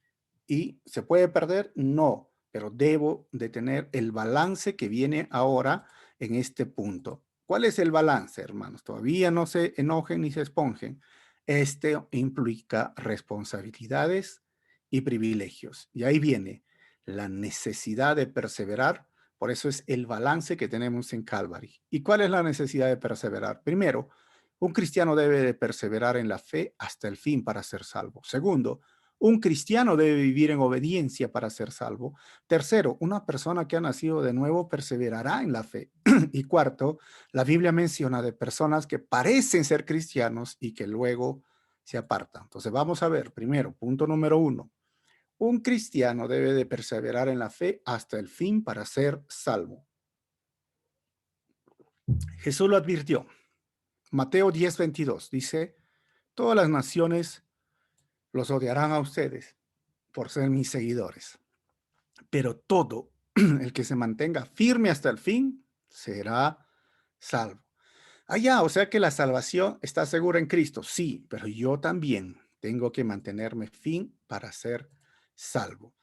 ¿Y se puede perder? No. Pero debo de tener el balance que viene ahora en este punto. ¿Cuál es el balance, hermanos? Todavía no se enojen ni se esponjen. Este implica responsabilidades y privilegios. Y ahí viene la necesidad de perseverar. Por eso es el balance que tenemos en Calvary. ¿Y cuál es la necesidad de perseverar? Primero, un cristiano debe de perseverar en la fe hasta el fin para ser salvo. Segundo, un cristiano debe vivir en obediencia para ser salvo. Tercero, una persona que ha nacido de nuevo perseverará en la fe. Y cuarto, la Biblia menciona de personas que parecen ser cristianos y que luego se aparta. Entonces vamos a ver primero, punto número 1. Un cristiano debe de perseverar en la fe hasta el fin para ser salvo. Jesús lo advirtió. Mateo 10:22 dice, todas las naciones los odiarán a ustedes por ser mis seguidores, pero todo el que se mantenga firme hasta el fin será salvo. O sea que la salvación está segura en Cristo. Sí, pero yo también tengo que mantenerme firme para ser salvo.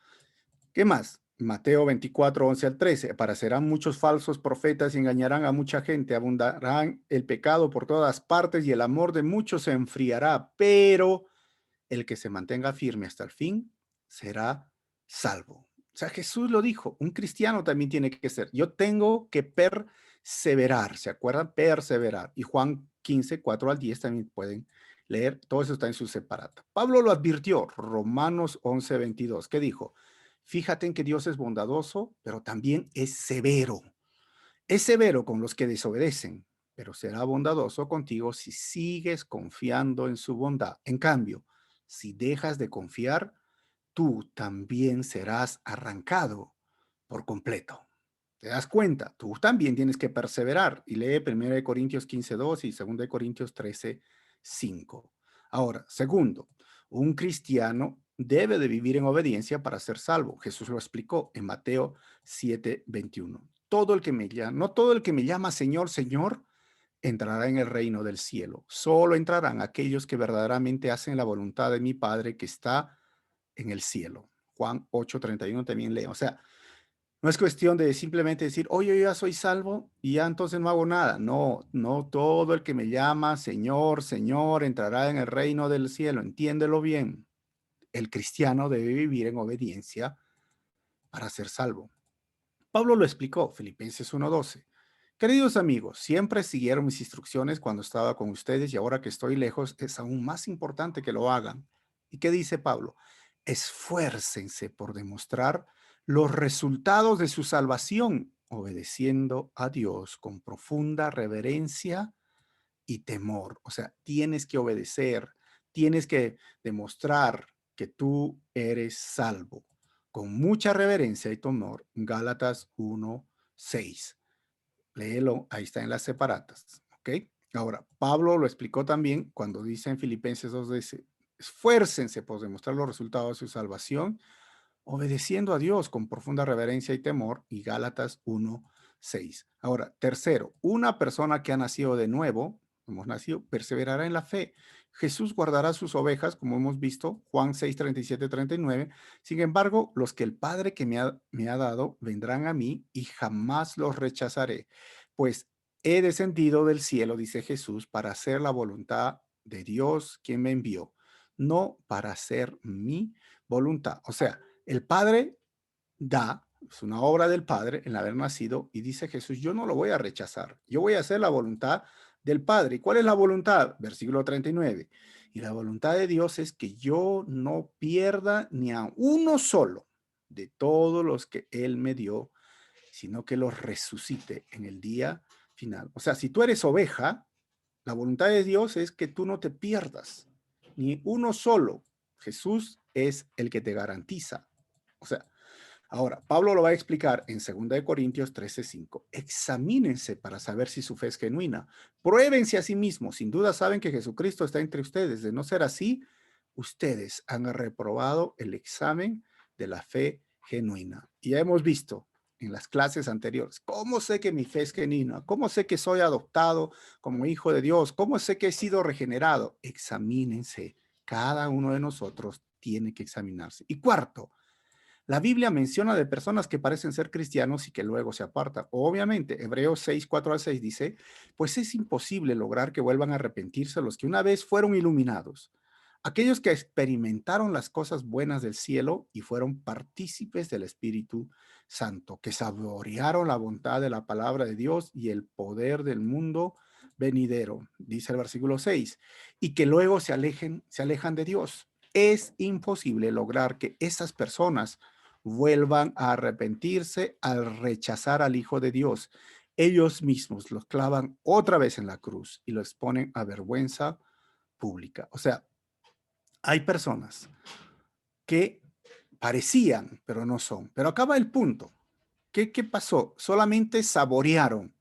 ¿Qué más? Mateo 24:11 al 13. Aparecerán muchos falsos profetas y engañarán a mucha gente. Abundarán el pecado por todas partes y el amor de muchos se enfriará. Pero el que se mantenga firme hasta el fin será salvo. O sea, Jesús lo dijo. Un cristiano también tiene que ser. Yo tengo que perseverar. ¿Se acuerdan? Perseverar. Y Juan 15:4 al 10 también pueden leer. Todo eso está en su separata. Pablo lo advirtió. Romanos 11:22. ¿Qué dijo? Fíjate en que Dios es bondadoso, pero también es severo. Es severo con los que desobedecen, pero será bondadoso contigo si sigues confiando en su bondad. En cambio, si dejas de confiar, tú también serás arrancado por completo. ¿Te das cuenta? Tú también tienes que perseverar. Y lee 1 Corintios 15:2 y 2 Corintios 13:5. Ahora, segundo, un cristiano debe de vivir en obediencia para ser salvo. Jesús lo explicó en Mateo 7:21. No todo el que me llama Señor, Señor, entrará en el reino del cielo. Solo entrarán aquellos que verdaderamente hacen la voluntad de mi Padre que está en el cielo. Juan 8:31 también lee. O sea, no es cuestión de simplemente decir, oye, yo ya soy salvo y ya entonces no hago nada. No, no todo el que me llama Señor, Señor, entrará en el reino del cielo. Entiéndelo bien. El cristiano debe vivir en obediencia para ser salvo. Pablo lo explicó, Filipenses 1:12. Queridos amigos, siempre siguieron mis instrucciones cuando estaba con ustedes y ahora que estoy lejos es aún más importante que lo hagan. ¿Y qué dice Pablo? Esfuércense por demostrar los resultados de su salvación, obedeciendo a Dios con profunda reverencia y temor. O sea, tienes que obedecer, tienes que demostrar que tú eres salvo. Con mucha reverencia y temor, Gálatas 1:6. Léelo, ahí está en las separatas. ¿Ok? Ahora, Pablo lo explicó también cuando dice en Filipenses 2, dice, esfuércense por demostrar los resultados de su salvación, obedeciendo a Dios con profunda reverencia y temor, y Gálatas 1:6. Ahora, tercero, una persona que ha nacido de nuevo, hemos nacido, perseverará en la fe. Jesús guardará sus ovejas, como hemos visto, Juan 6:37-39. Sin embargo, los que el Padre que me ha dado vendrán a mí y jamás los rechazaré, pues he descendido del cielo, dice Jesús, para hacer la voluntad de Dios quien me envió, no para hacer mi voluntad. O sea, el Padre da, es una obra del Padre en haber nacido, y dice Jesús, yo no lo voy a rechazar, yo voy a hacer la voluntad del Padre. ¿Y cuál es la voluntad? Versículo 39. Y la voluntad de Dios es que yo no pierda ni a uno solo de todos los que Él me dio, sino que los resucite en el día final. O sea, si tú eres oveja, la voluntad de Dios es que tú no te pierdas, ni uno solo. Jesús es el que te garantiza. O sea, ahora, Pablo lo va a explicar en 2 Corintios 13:5. Examínense para saber si su fe es genuina. Pruébense a sí mismos. Sin duda saben que Jesucristo está entre ustedes. De no ser así, ustedes han reprobado el examen de la fe genuina. Y ya hemos visto en las clases anteriores, ¿cómo sé que mi fe es genuina? ¿Cómo sé que soy adoptado como hijo de Dios? ¿Cómo sé que he sido regenerado? Examínense. Cada uno de nosotros tiene que examinarse. Y cuarto, la Biblia menciona de personas que parecen ser cristianos y que luego se apartan. Obviamente, Hebreos 6:4-6 dice, pues es imposible lograr que vuelvan a arrepentirse los que una vez fueron iluminados, aquellos que experimentaron las cosas buenas del cielo y fueron partícipes del Espíritu Santo, que saborearon la bondad de la palabra de Dios y el poder del mundo venidero, dice el versículo 6, y que luego se alejan de Dios. Es imposible lograr que esas personas vuelvan a arrepentirse al rechazar al Hijo de Dios. Ellos mismos los clavan otra vez en la cruz y lo exponen a vergüenza pública. O sea, hay personas que parecían, pero no son. Pero acá va el punto. ¿Qué pasó? Solamente saborearon,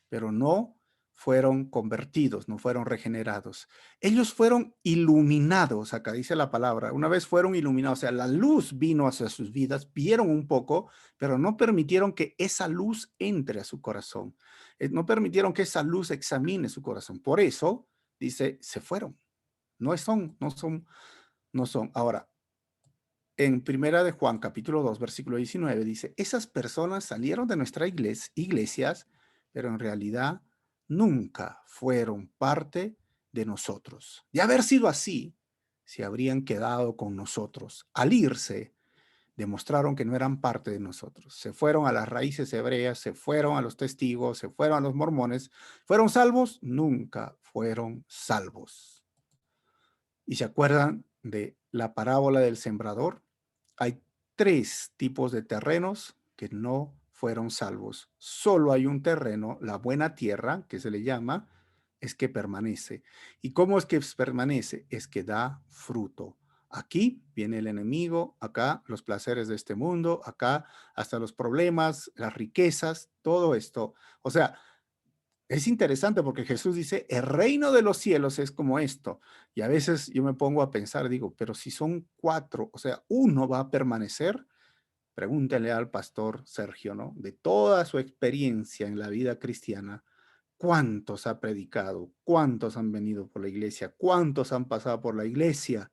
pero no fueron convertidos, no fueron regenerados. Ellos fueron iluminados, acá dice la palabra. Una vez fueron iluminados, o sea, la luz vino hacia sus vidas, vieron un poco, pero no permitieron que esa luz entre a su corazón. No permitieron que esa luz examine su corazón. Por eso, dice, se fueron. No son. Ahora, en Primera de Juan, capítulo 2, versículo 19, dice, esas personas salieron de nuestras iglesias, pero en realidad nunca fueron parte de nosotros. De haber sido así, se habrían quedado con nosotros. Al irse, demostraron que no eran parte de nosotros. Se fueron a las raíces hebreas, se fueron a los testigos, se fueron a los mormones. ¿Fueron salvos? Nunca fueron salvos. ¿Y se acuerdan de la parábola del sembrador? Hay 3 tipos de terrenos que no fueron salvos. Solo hay un terreno, la buena tierra, que se le llama, es que permanece. ¿Y cómo es que permanece? Es que da fruto. Aquí viene el enemigo, acá los placeres de este mundo, acá hasta los problemas, las riquezas, todo esto. O sea, es interesante porque Jesús dice, el reino de los cielos es como esto. Y a veces yo me pongo a pensar, digo, pero si son 4, o sea, uno va a permanecer. Pregúntale al pastor Sergio, ¿no? De toda su experiencia en la vida cristiana, ¿cuántos ha predicado? ¿Cuántos han venido por la iglesia? ¿Cuántos han pasado por la iglesia?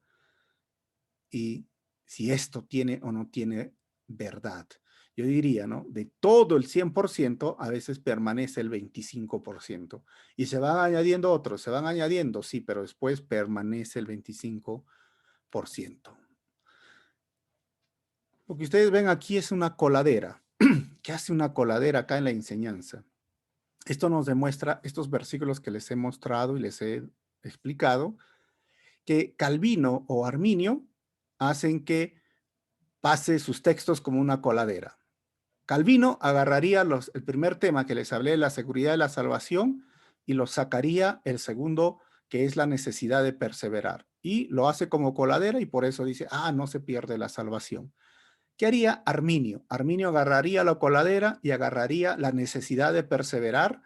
Y si esto tiene o no tiene verdad. Yo diría, ¿no? De todo el 100%, a veces permanece el 25%. Y se van añadiendo otros, se van añadiendo, sí, pero después permanece el 25%. Lo que ustedes ven aquí es una coladera. ¿Qué hace una coladera acá en la enseñanza? Esto nos demuestra, estos versículos que les he mostrado y les he explicado, que Calvino o Arminio hacen que pase sus textos como una coladera. Calvino agarraría el primer tema que les hablé, la seguridad de la salvación, y lo sacaría el segundo, que es la necesidad de perseverar. Y lo hace como coladera y por eso dice, no se pierde la salvación. ¿Qué haría Arminio? Arminio agarraría la coladera y agarraría la necesidad de perseverar,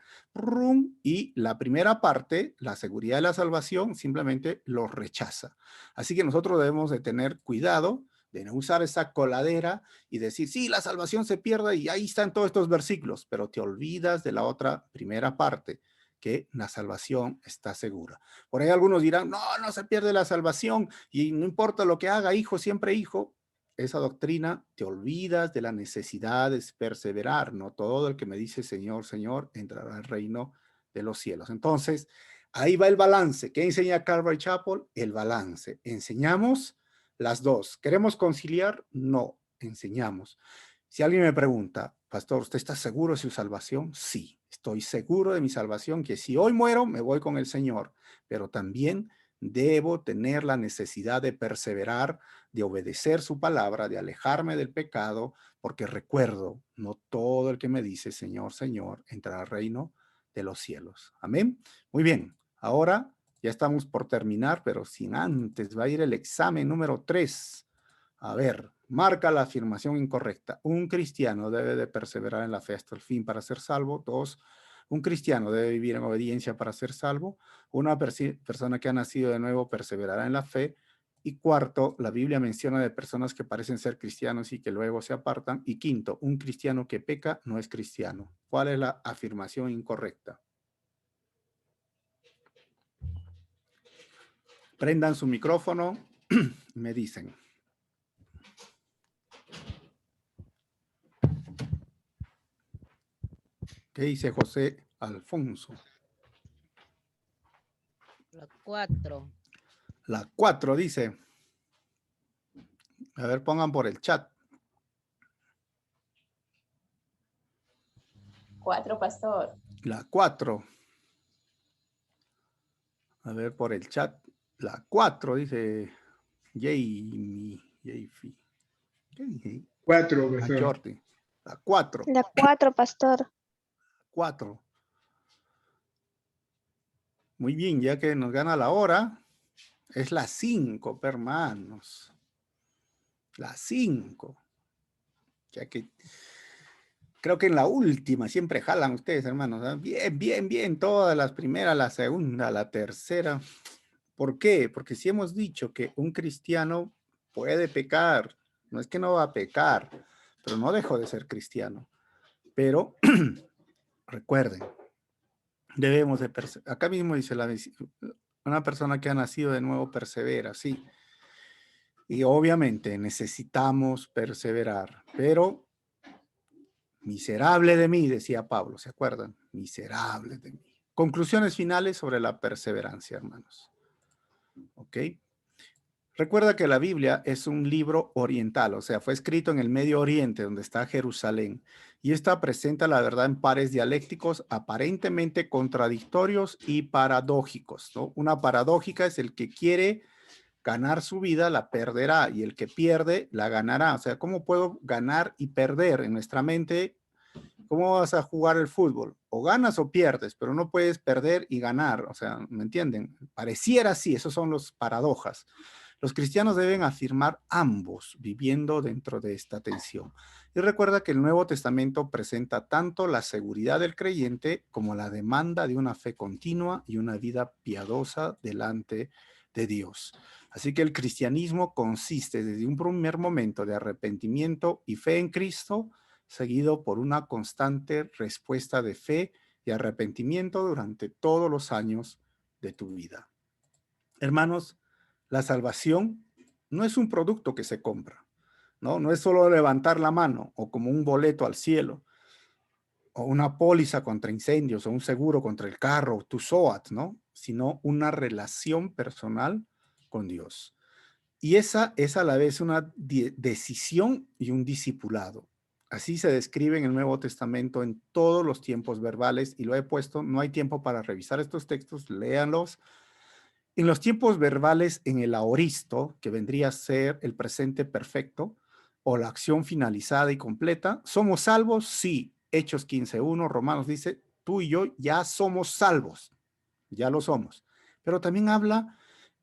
y la primera parte, la seguridad de la salvación, simplemente lo rechaza. Así que nosotros debemos de tener cuidado de no usar esa coladera y decir, sí, la salvación se pierde y ahí están todos estos versículos, pero te olvidas de la otra primera parte, que la salvación está segura. Por ahí algunos dirán, no se pierde la salvación y no importa lo que haga, hijo, siempre hijo. Esa doctrina, te olvidas de la necesidad de perseverar. No todo el que me dice Señor, Señor, entrará al reino de los cielos. Entonces, ahí va el balance. ¿Qué enseña Calvary Chapel? El balance. Enseñamos las dos. ¿Queremos conciliar? No, enseñamos. Si alguien me pregunta, pastor, ¿usted está seguro de su salvación? Sí, estoy seguro de mi salvación, que si hoy muero, me voy con el Señor, pero también debo tener la necesidad de perseverar, de obedecer su palabra, de alejarme del pecado, porque recuerdo, no todo el que me dice Señor, Señor, entrará al reino de los cielos. Amén. Muy bien, ahora ya estamos por terminar, pero sin antes va a ir el examen número 3. A ver, marca la afirmación incorrecta. Un cristiano debe de perseverar en la fe hasta el fin para ser salvo. 2, un cristiano debe vivir en obediencia para ser salvo. Una persona que ha nacido de nuevo perseverará en la fe. Y 4, la Biblia menciona de personas que parecen ser cristianos y que luego se apartan. Y 5, un cristiano que peca no es cristiano. ¿Cuál es la afirmación incorrecta? Prendan su micrófono y me dicen. ¿Qué dice José Alfonso? La 4. La 4 dice. A ver, pongan por el chat. 4, pastor. La 4. A ver, por el chat. La 4 dice Jamie. ¿Qué dije? 4, pastor. Jordi. La 4. La 4, pastor. 4. Muy bien, ya que nos gana la hora, Es la 5, hermanos. La 5. Ya que creo que en la última siempre jalan ustedes, hermanos. ¿Eh? Bien, bien, bien. Todas las primeras, la segunda, la tercera. ¿Por qué? Porque si hemos dicho que un cristiano puede pecar, no es que no va a pecar, pero no dejó de ser cristiano. Pero recuerden, debemos de perseverar. Acá mismo dice una persona que ha nacido de nuevo persevera, sí. Y obviamente necesitamos perseverar, pero miserable de mí, decía Pablo, ¿se acuerdan? Miserable de mí. Conclusiones finales sobre la perseverancia, hermanos. ¿Ok? Recuerda que la Biblia es un libro oriental, o sea, fue escrito en el Medio Oriente, donde está Jerusalén, y esta presenta la verdad en pares dialécticos aparentemente contradictorios y paradójicos, ¿no? Una paradójica es el que quiere ganar su vida, la perderá, y el que pierde, la ganará. O sea, ¿cómo puedo ganar y perder en nuestra mente? ¿Cómo vas a jugar el fútbol? O ganas o pierdes, pero no puedes perder y ganar. O sea, ¿me entienden? Pareciera así, esos son los paradojas. Los cristianos deben afirmar ambos, viviendo dentro de esta tensión. Y recuerda que el Nuevo Testamento presenta tanto la seguridad del creyente como la demanda de una fe continua y una vida piadosa delante de Dios. Así que el cristianismo consiste desde un primer momento de arrepentimiento y fe en Cristo, seguido por una constante respuesta de fe y arrepentimiento durante todos los años de tu vida. Hermanos, la salvación no es un producto que se compra, ¿no? No es solo levantar la mano o como un boleto al cielo o una póliza contra incendios o un seguro contra el carro, tu SOAT, ¿no? Sino una relación personal con Dios. Y esa es a la vez una decisión y un discipulado. Así se describe en el Nuevo Testamento en todos los tiempos verbales, y lo he puesto, no hay tiempo para revisar estos textos, léanlos. En los tiempos verbales, en el aoristo, que vendría a ser el presente perfecto, o la acción finalizada y completa, ¿somos salvos? Sí. Hechos 15:1, Romanos dice, tú y yo ya somos salvos, ya lo somos. Pero también habla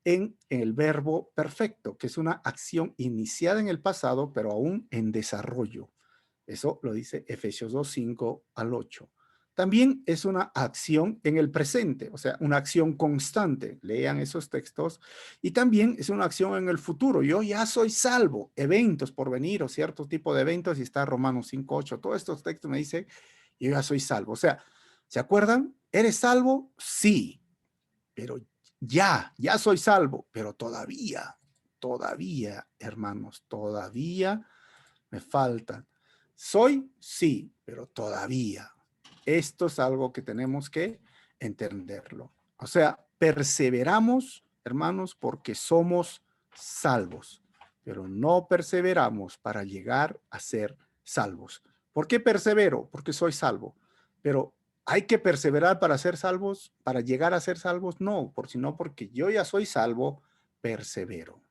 en el verbo perfecto, que es una acción iniciada en el pasado, pero aún en desarrollo. Eso lo dice Efesios 2:5-8. También es una acción en el presente, o sea, una acción constante. Lean esos textos. Y también es una acción en el futuro. Yo ya soy salvo. Eventos por venir o cierto tipo de eventos. Y está Romanos 5:8. Todos estos textos me dicen, yo ya soy salvo. O sea, ¿se acuerdan? ¿Eres salvo? Sí, pero ya soy salvo. Pero todavía, hermanos, todavía me faltan. Soy, sí, pero todavía. Esto es algo que tenemos que entenderlo. O sea, perseveramos, hermanos, porque somos salvos, pero no perseveramos para llegar a ser salvos. ¿Por qué persevero? Porque soy salvo. Pero ¿hay que perseverar para ser salvos? ¿Para llegar a ser salvos? No, sino porque yo ya soy salvo, persevero.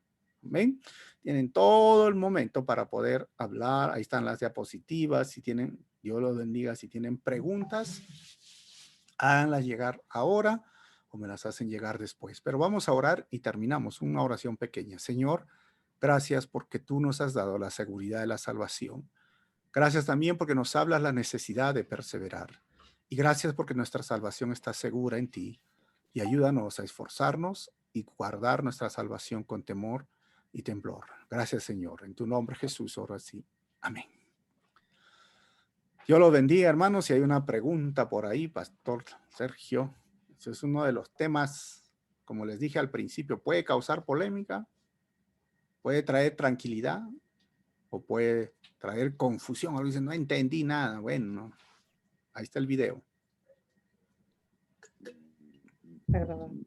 ¿Ven? Tienen todo el momento para poder hablar. Ahí están las diapositivas. Si tienen, Dios los bendiga, si tienen preguntas, háganlas llegar ahora o me las hacen llegar después. Pero vamos a orar y terminamos. Una oración pequeña. Señor, gracias porque tú nos has dado la seguridad de la salvación. Gracias también porque nos hablas la necesidad de perseverar. Y gracias porque nuestra salvación está segura en ti. Y ayúdanos a esforzarnos y guardar nuestra salvación con temor y temblor. Gracias, Señor. En tu nombre, Jesús, oro así. Amén. Dios los bendiga, hermanos. Si hay una pregunta por ahí, Pastor Sergio, ese es uno de los temas, como les dije al principio, puede causar polémica, puede traer tranquilidad o puede traer confusión. Ahora dicen, no entendí nada. Bueno, ahí está el video.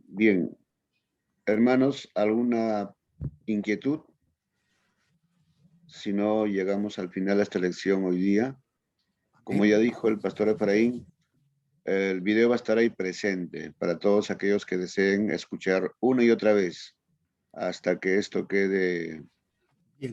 Bien, hermanos, ¿alguna inquietud? Si no, llegamos al final de esta lección hoy día. Como ya dijo el pastor Efraín, el video va a estar ahí presente para todos aquellos que deseen escuchar una y otra vez hasta que esto quede digerido.